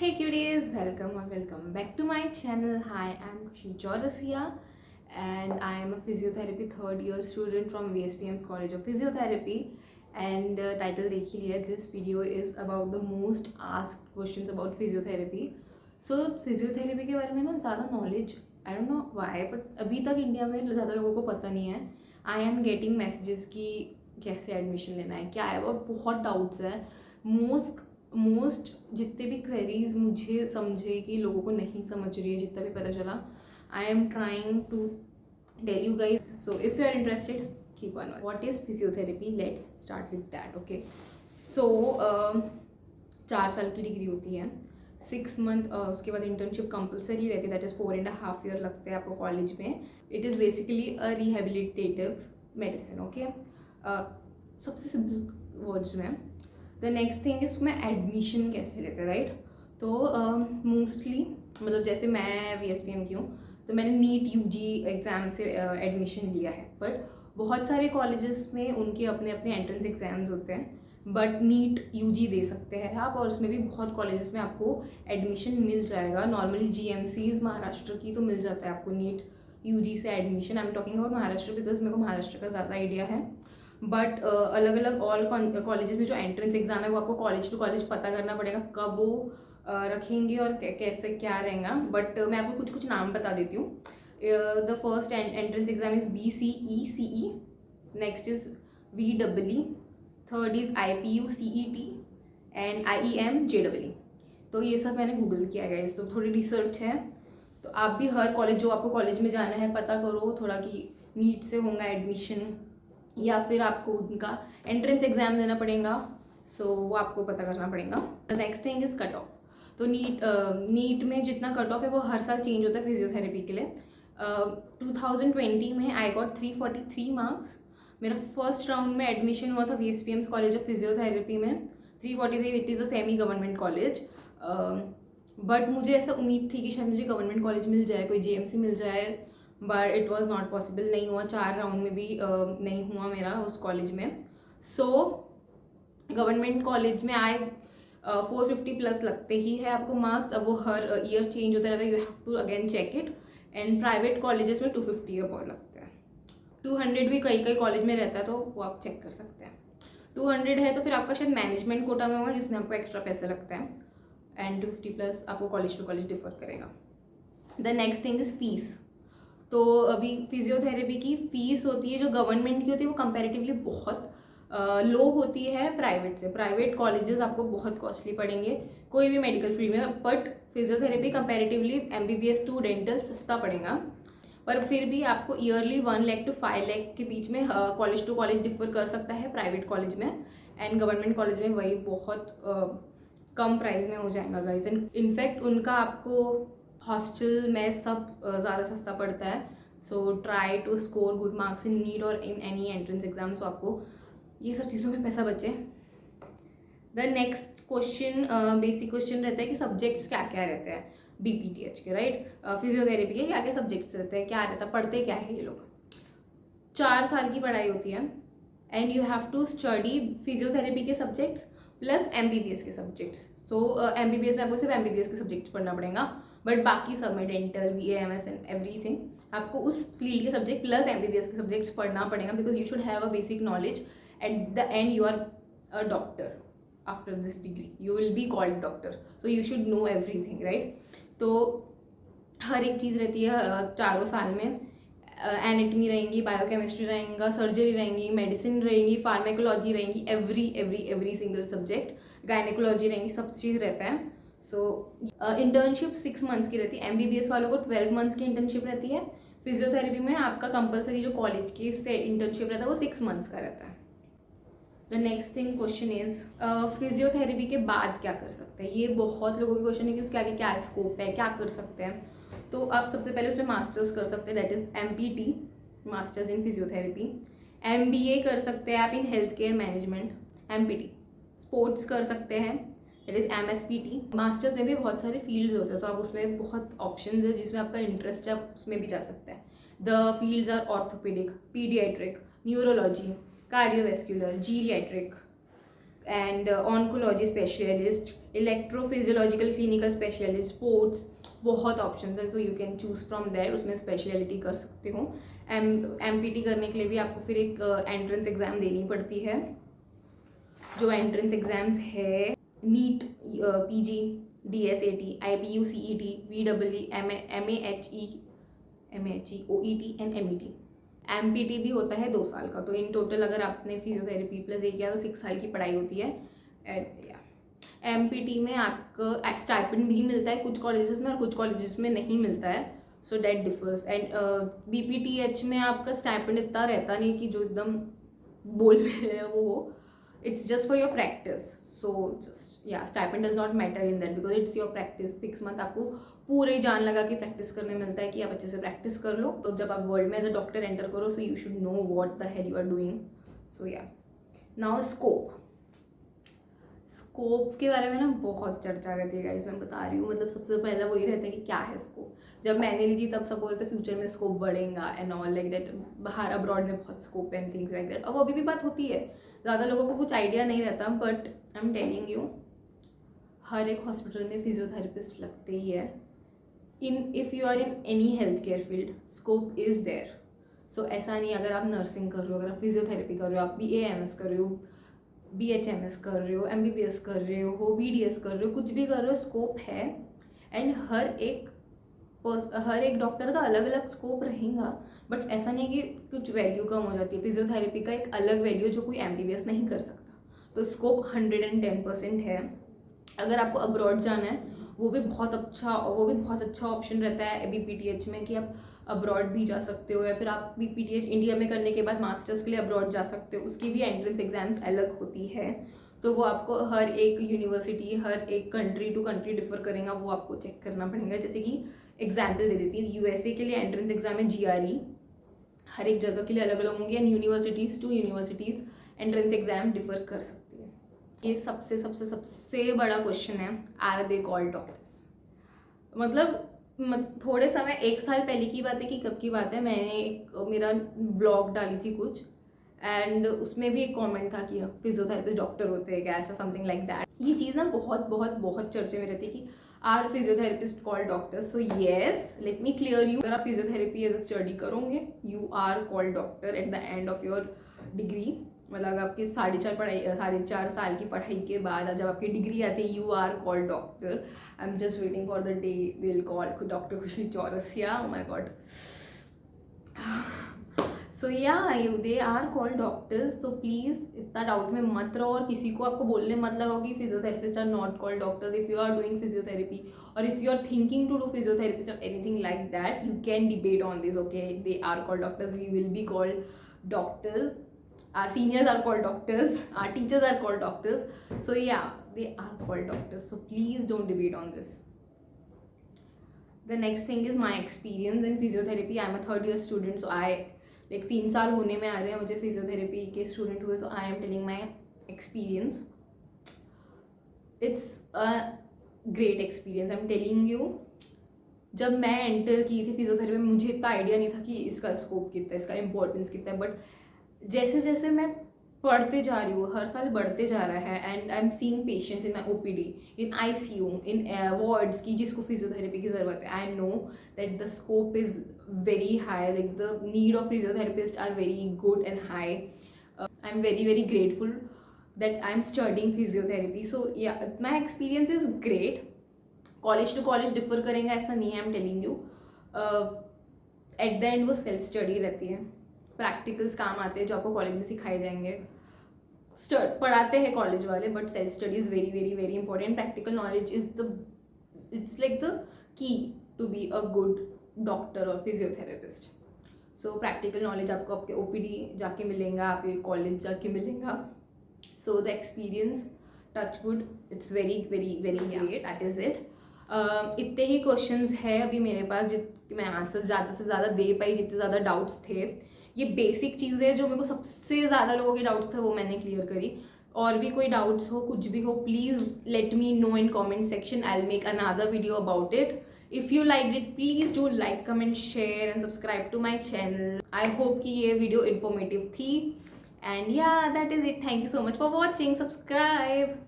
Hey cuties, welcome or welcome back to my channel. Hi, I'm Khushi Chaurasia and I am a physiotherapy third year student from VSPM's College of Physiotherapy. And title dekh hi liya, this video is about the most asked questions about physiotherapy. So physiotherapy के बारे में ना ज़्यादा knowledge, I don't know why, but अभी तक India में ज़्यादा लोगों को पता नहीं है. I am getting messages कि कैसे एडमिशन लेना है, क्या है, और बहुत डाउट्स है. मोस्ट जितने भी क्वेरीज मुझे समझे कि लोगों को नहीं समझ रही है, जितना भी पता चला, I am trying to tell you guys. So if you are interested, keep on. What is physiotherapy? Let's start with that. Okay, so 4 साल की डिग्री होती है, 6 मंथ, उसके बाद इंटर्नशिप कंपलसरी रहती है, दैट इज़ 4.5 ईयर लगते हैं आपको कॉलेज में. It is basically a rehabilitative medicine. Okay, सबसे सिंपल वर्ड्स में. द नेक्स्ट थिंग इज मैं एडमिशन कैसे लेते हैं, राइट? तो मोस्टली मतलब जैसे मैं VSPM की हूँ तो मैंने नीट UG एग्ज़ाम से एडमिशन लिया है. बट बहुत सारे कॉलेजेस में उनके अपने अपने एंट्रेंस एग्ज़ाम्स होते हैं, बट नीट UG दे सकते हैं आप, और उसमें भी बहुत कॉलेजेस में आपको एडमिशन मिल जाएगा. नॉर्मली GMCs महाराष्ट्र की तो मिल जाता है आपको नीट UG से admission. I am talking about Maharashtra because मेरे को महाराष्ट्र का ज़्यादा आइडिया है. बट अलग अलग ऑल कॉलेजेस में जो एंट्रेंस एग्जाम है वो आपको कॉलेज टू कॉलेज पता करना पड़ेगा कब वो रखेंगे और कैसे क्या रहेगा. बट मैं आपको कुछ कुछ नाम बता देती हूँ. The first entrance exam is BCE, next is VEE, third is IPU CET and IEM JEE. तो ये सब मैंने गूगल किया है, तो थोड़ी रिसर्च है. तो आप भी हर कॉलेज, जो आपको कॉलेज में जाना है, पता करो थोड़ा कि नीट से होगा एडमिशन या फिर आपको उनका एंट्रेंस एग्जाम देना पड़ेगा. सो वो आपको पता करना पड़ेगा. The next thing is cut off. तो नीट में जितना कट ऑफ है वो हर साल चेंज होता है फिजियोथेरेपी के लिए. 2020 में आई गॉट 343 मार्क्स. मेरा फर्स्ट राउंड में एडमिशन हुआ था VSPM's कॉलेज ऑफ फिजियोथेरेपी में. 343, it is a semi government college. But मुझे ऐसा उम्मीद थी कि शायद मुझे गवर्नमेंट कॉलेज मिल जाए, कोई GMC मिल जाए, but it was not possible. नहीं हुआ, 4 राउंड में भी नहीं हुआ मेरा उस कॉलेज में. सो गवर्नमेंट कॉलेज में 450 प्लस लगते ही है आपको मार्क्स. अब वो हर ईयर चेंज होता रहता है, you have to again check it. And private colleges में 250 और लगते हैं. 200 भी कई कई कॉलेज में रहता है, तो वो आप चेक कर सकते हैं. 200 है तो फिर आपका शायद मैनेजमेंट कोटा में होगा, जिसमें आपको एक्स्ट्रा पैसे लगते हैं. एंड 250 प्लस आपको कॉलेज टू कॉलेज डिफर करेगा. The next thing is fees. तो अभी फिजियोथेरेपी की फ़ीस होती है जो गवर्नमेंट की होती है वो कंपैरेटिवली बहुत लो होती है प्राइवेट से. प्राइवेट कॉलेजेस आपको बहुत कॉस्टली पड़ेंगे कोई भी मेडिकल फील्ड में, but physiotherapy comparatively MBBS to dental सस्ता पड़ेगा. पर फिर भी आपको ईयरली 1 लाख to 5 लाख के बीच में कॉलेज टू कॉलेज डिफर कर सकता है प्राइवेट कॉलेज में. एंड गवर्नमेंट कॉलेज में वही बहुत कम प्राइस में हो जाएगा गाइज. इनफैक्ट उनका आपको हॉस्टल में सब ज़्यादा सस्ता पड़ता है. So try to score good marks in NEET और in any entrance exam, so आपको ये सब चीज़ों में पैसा बचे. The next question, basic question रहता है कि सब्जेक्ट्स क्या क्या रहते हैं BPTH के, राइट? फिजियोथेरेपी के क्या क्या सब्जेक्ट्स रहते हैं, क्या रहता है, पढ़ते क्या है ये लोग? 4 साल की पढ़ाई होती है and you have to study physiotherapy के सब्जेक्ट्स प्लस MBBS के सब्जेक्ट्स. सो MBBS में आपको सिर्फ MBBS के सब्जेक्ट्स पढ़ना पड़ेगा, बट बाकी सब में डेंटल, BAMS एंड एवरीथिंग आपको उस फील्ड के सब्जेक्ट प्लस MBBS के सब्जेक्ट्स पढ़ना पड़ेगा, because you should have a basic knowledge. At the end you are a doctor. After this degree you will be called doctor, so you should know everything, right? तो हर एक चीज़ रहती है 4 साल में. एनाटमी रहेंगी, बायोकेमिस्ट्री रहेगा, सर्जरी रहेंगी, मेडिसिन रहेंगी, फार्मेकोलॉजी रहेंगी, एवरी सिंगल सब्जेक्ट, गायनेकोलॉजी रहेंगी, सब चीज़ रहता है. सो इंटर्नशिप 6 मंथ्स की रहती है. MBBS वालों को 12 मंथ्स की इंटर्नशिप रहती है. फिजियोथेरेपी में आपका कंपलसरी जो कॉलेज की से इंटर्नशिप रहता है वो 6 मंथ्स का रहता है. The next thing question is physiotherapy के बाद क्या कर सकते हैं. ये बहुत लोगों की क्वेश्चन है कि उसके आगे क्या स्कोप है, क्या कर सकते हैं. तो आप सबसे पहले उसमें मास्टर्स कर सकते हैं, that is MPT, masters in physiotherapy. MBA कर सकते हैं आप in health care management, MPT. Sports कर सकते हैं, दैट इज़ MSPT. मास्टर्स में भी बहुत सारे फील्ड्स होते हैं, तो आप उसमें बहुत ऑप्शंस है, जिसमें आपका इंटरेस्ट है आप उसमें भी जा सकते हैं. The fields are orthopaedic, paediatric, neurology, cardiovascular, geriatric, and oncology specialist, electrophysiological clinical specialist, sports, बहुत ऑप्शन है, तो you can choose from there, उसमें स्पेशलिटी कर सकते हो। MPT करने के लिए भी आपको फिर एक एंट्रेंस एग्ज़ाम देनी पड़ती है, जो एंट्रेंस एग्ज़ाम्स है NEET, PG, DSAT, IPU, CET, VEE, MHE, OET and MET। MPT भी होता है 2 साल का, तो इन टोटल अगर आपने फिजियोथेरेपी प्लस ये किया तो 6 साल की पढ़ाई होती है। एंड MPT में आपको स्टाइपेंड भी मिलता है कुछ कॉलेजेस में और कुछ कॉलेजेस में नहीं मिलता है, so that differs. And BPTH में आपका स्टाइपेंड इतना रहता नहीं कि जो एकदम बोल रहे हैं वो, it's just for your practice, so just yeah, stipend does not matter in that because it's your practice। 6 month आपको पूरे जान लगा के प्रैक्टिस करने मिलता है कि आप अच्छे से प्रैक्टिस कर लो, तो जब आप वर्ल्ड में एज अ डॉक्टर एंटर करो, so you should know what the hell you are doing. So yeah now scope के बारे में ना बहुत चर्चा करती है गाइस, मैं बता रही हूँ। मतलब सबसे पहला वही रहता है कि क्या है स्कोप। जब मैंने ली थी तब सब बोल रहे थे फ्यूचर में स्कोप बढ़ेगा एंड ऑल लाइक दैट, बाहर अब्रॉड में बहुत scope and things like that. अब अभी भी बात होती है, ज़्यादा लोगों को कुछ आइडिया नहीं रहता, but I am telling you, हर एक हॉस्पिटल में फिजियोथेरेपिस्ट लगते ही है। If you are in any health care field, scope is there. So ऐसा नहीं, अगर आप नर्सिंग कर रहे हो, अगर आप फिजियोथेरेपी कर रहे हो, आप BAMS कर रहे हो, BHMS कर रहे हो, MBBS कर रहे हो, BDS कर रहे हो, कुछ भी कर रहे हो, स्कोप है। एंड हर एक डॉक्टर का अलग अलग स्कोप रहेगा, बट ऐसा नहीं कि कुछ वैल्यू कम हो जाती है। फिजियोथेरेपी का एक अलग वैल्यू जो कोई MBBS नहीं कर सकता, तो स्कोप 110% है। अगर आपको अब्रॉड जाना है, वो भी बहुत अच्छा ऑप्शन रहता है BPTH में कि आप अब्रॉड भी जा सकते हो, या फिर आप BPTH इंडिया में करने के बाद मास्टर्स के लिए अब्रॉड जा सकते हो। उसकी भी एंट्रेंस एग्जाम्स अलग होती है, तो वो आपको हर एक यूनिवर्सिटी, हर एक कंट्री टू कंट्री डिफर करेगा, वो आपको चेक करना पड़ेगा। जैसे कि एग्जाम्पल दे देती है, USA के लिए एंट्रेंस एग्जाम है GRE, हर एक जगह के लिए अलग अलग होंगे, and universities to universities entrance exam differ कर सकती है। ये सबसे सबसे सबसे बड़ा क्वेश्चन है, आर दे कॉल्ड डॉक्टर्स। मतलब थोड़े समय, 1 साल पहले की बात है कि कब की बात है, मैंने मेरा व्लॉग डाली थी कुछ, एंड उसमें भी एक कमेंट था कि फिजियोथेरेपिस्ट डॉक्टर होते हैं क्या, ऐसा समथिंग लाइक दैट। ये चीज़ ना बहुत बहुत बहुत चर्चे में रहती है कि are physiotherapists called doctors. So yes, let me clear you, अगर आप फिजियोथेरेपी एज अ स्टडी करोगे, you are called doctor at the end of your degree. मतलब आपकी 4.5 साल की पढ़ाई के बाद जब आपकी डिग्री आती है, you are called doctor. I am just waiting for the day they will call doctor Khushi Chaurasia. Oh my God. So yeah they are called doctors. So please इतना डाउट में मत रहो, और किसी को आपको बोलने मत लगाओ कि physiotherapist are not called doctors. If you are doing physiotherapy, और if you are thinking to do physiotherapy or anything like that, you can debate on this. Okay, they are called doctors, we will be called doctors, our seniors are called doctors, our teachers are called doctors. So yeah, they are called doctors, so please don't debate on this. The next thing is my experience in physiotherapy. I am a 3rd year student, so I 3 साल होने में आ रहे हैं मुझे physiotherapy के student हुए, तो आई am telling my experience. It's a great experience, I am telling you. जब मैं एंटर की थी फिजियोथेरेपी में, मुझे इतना आइडिया नहीं था कि इसका स्कोप कितना है, इसका इंपॉर्टेंस कितना है, बट जैसे जैसे मैं पढ़ते जा रही हूँ, हर साल बढ़ते जा रहा है, and I am seeing patients in my OPD, in ICU, in wards की जिसको फिजियोथेरेपी की ज़रूरत है। I know that the scope is very high, like the need of physiotherapist are very good and high. I am very very grateful that I'm studying physiotherapy. So yeah, my experience is great. College to college differ करेंगे ऐसा नहीं है, I am telling you. At the end वो self study रहती है, practicals काम आते हैं जो आपको कॉलेज में सिखाए जाएंगे। पढ़ाते हैं कॉलेज वाले, but self study is very very very important. Practical knowledge it's like the key to be a good doctor और फिजियोथेरेपिस्ट। सो प्रैक्टिकल नॉलेज आपको आपके OPD जाके मिलेगा, आपके कॉलेज जाके मिलेगा। So the experience, touch wood, it's very very very great, that is it. इतने ही क्वेश्चंस है अभी मेरे पास, मैं आंसर्स ज़्यादा से ज़्यादा दे पाई, जितने ज़्यादा डाउट्स थे। ये बेसिक चीज़ें जो मेरे को सबसे ज़्यादा लोगों के डाउट्स थे वो मैंने क्लियर करी। और भी कोई डाउट्स हो, कुछ भी हो, please let me know in comment section, I will make another video about it. If you like it, please do like, comment, share and subscribe to my channel. I hope कि ये video informative थी, And yeah, that is it. Thank you so much for watching. Subscribe.